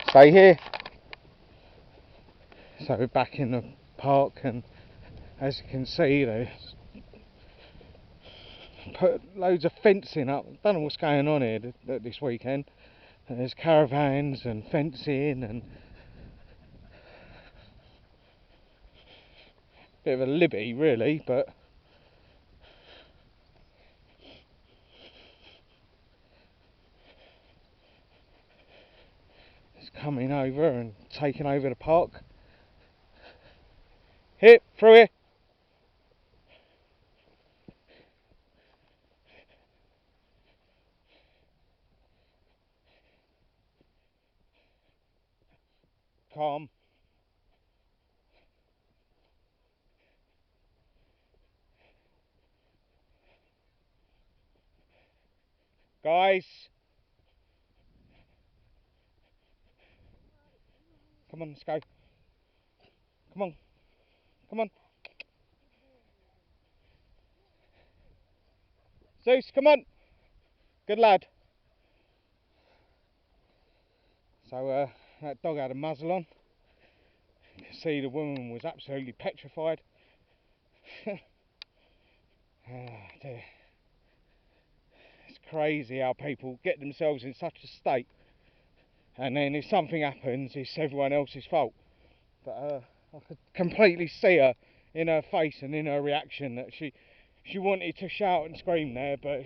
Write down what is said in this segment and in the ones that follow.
stay here. So we're back in the park, and as you can see, they put loads of fencing up. Don't know what's going on here this weekend. There's caravans and fencing and a bit of a libby really, but it's coming over and taking over the park. Here, through here. Calm. Guys. Come on, let's go. Come on. Come on. Zeus, come on. Good lad. So that dog had a muzzle on. You can see the woman was absolutely petrified. Dear. It's crazy how people get themselves in such a state, and then if something happens, it's everyone else's fault. But I could completely see her in her face and in her reaction that she wanted to shout and scream there, but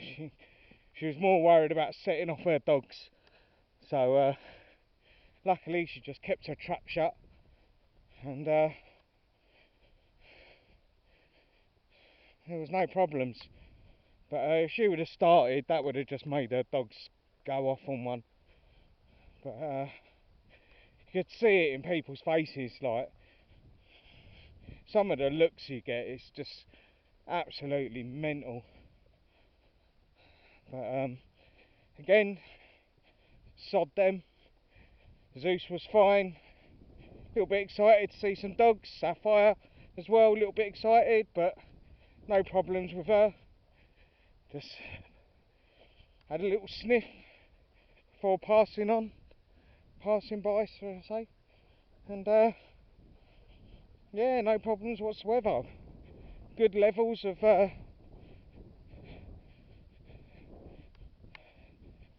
she was more worried about setting off her dogs. So luckily she just kept her trap shut, and there was no problems. But if she would have started, that would have just made her dogs go off on one. But you could see it in people's faces, like some of the looks you get, it's just absolutely mental. But again, sod them. Zeus was fine, a little bit excited to see some dogs. Saphire as well, a little bit excited, but no problems with her. Just had a little sniff before passing by, so to say, and yeah, no problems whatsoever. Good levels of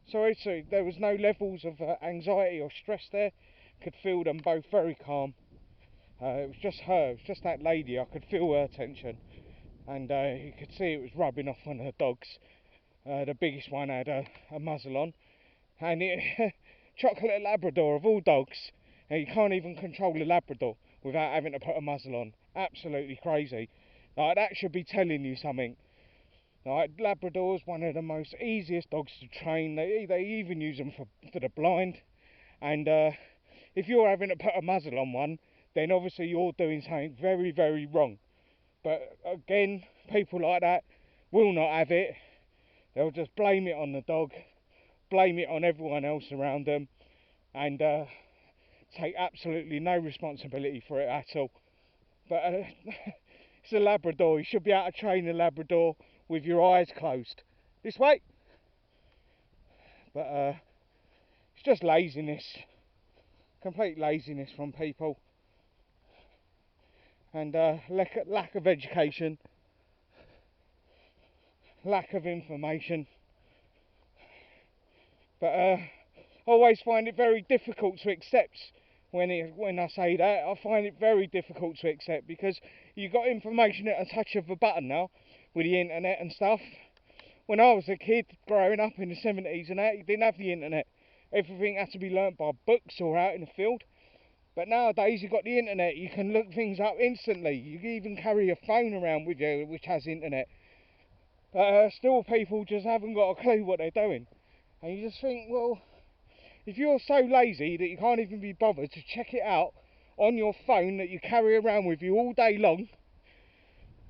sorry, there was no levels of anxiety or stress there. Could feel them both very calm. It was just her, it was just that lady. I could feel her tension, and you could see it was rubbing off on her dogs. The biggest one had a muzzle on, and it chocolate Labrador of all dogs, and you can't even control a Labrador without having to put a muzzle on. Absolutely crazy. Like, that should be telling you something. Like, Labrador's one of the most easiest dogs to train. They even use them for the blind, and if you're having to put a muzzle on one, then obviously you're doing something very, very wrong. But again, people like that will not have it. They'll just blame it on the dog, blame it on everyone else around them, and take absolutely no responsibility for it at all. But it's a Labrador. You should be able to train a Labrador with your eyes closed. This way. But it's just laziness, complete laziness from people, and lack of education, lack of information. But I always find it very difficult to accept when I say that. I find it very difficult to accept, because you've got information at a touch of a button now with the internet and stuff. When I was a kid growing up in the 70s and that, you didn't have the internet. Everything had to be learnt by books or out in the field. But nowadays you've got the internet, you can look things up instantly. You can even carry a phone around with you which has internet. But still people just haven't got a clue what they're doing. And you just think, well, if you're so lazy that you can't even be bothered to check it out on your phone that you carry around with you all day long,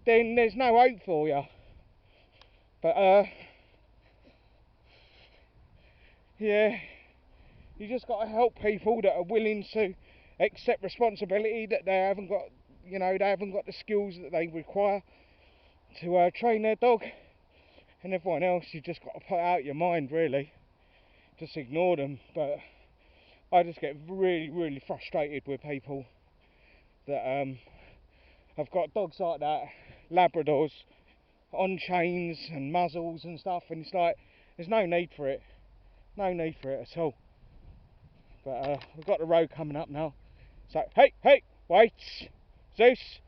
then there's no hope for you. But yeah, you just got to help people that are willing to accept responsibility, that they haven't got, they haven't got the skills that they require to train their dog. And everyone else, you just got to put out your mind, really. Just ignore them. But I just get really frustrated with people that have got dogs like that, Labradors, on chains and muzzles and stuff, and it's like, there's no need for it. No need for it at all. But we've got the road coming up now. So, hey, wait. Zeus,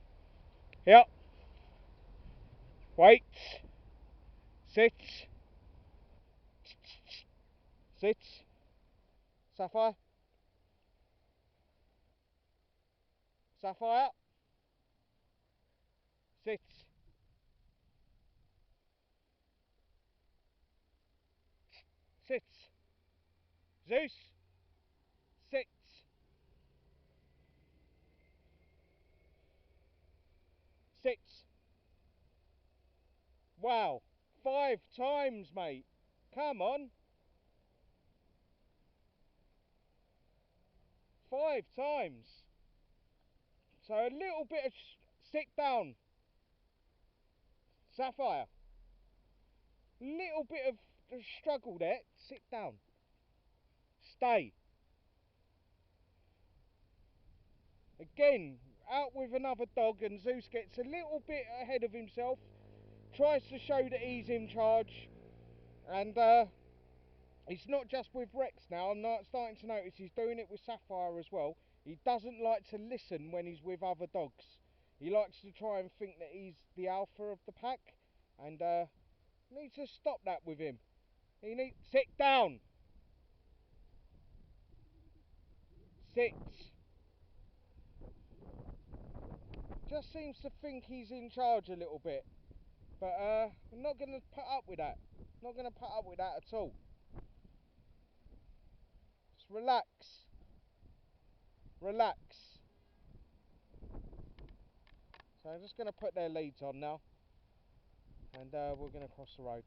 here. Wait. Sit. Sit. Sapphire. Sapphire. Sit. Sit. Zeus. Sit. Sit. Wow. 5 times, mate. Come on. 5 times. So a little bit of sit down. Sapphire. Little bit of struggle there. Sit down. Stay. Again, out with another dog, and Zeus gets a little bit ahead of himself. Tries to show that he's in charge. And it's not just with Rex now. I'm starting to notice he's doing it with Sapphire as well. He doesn't like to listen when he's with other dogs. He likes to try and think that he's the alpha of the pack. And need to stop that with him. He needs sit down. Sit. Just seems to think he's in charge a little bit. But I'm not going to put up with that. Not going to put up with that at all. Just relax. Relax. So I'm just going to put their leads on now. And we're going to cross the road.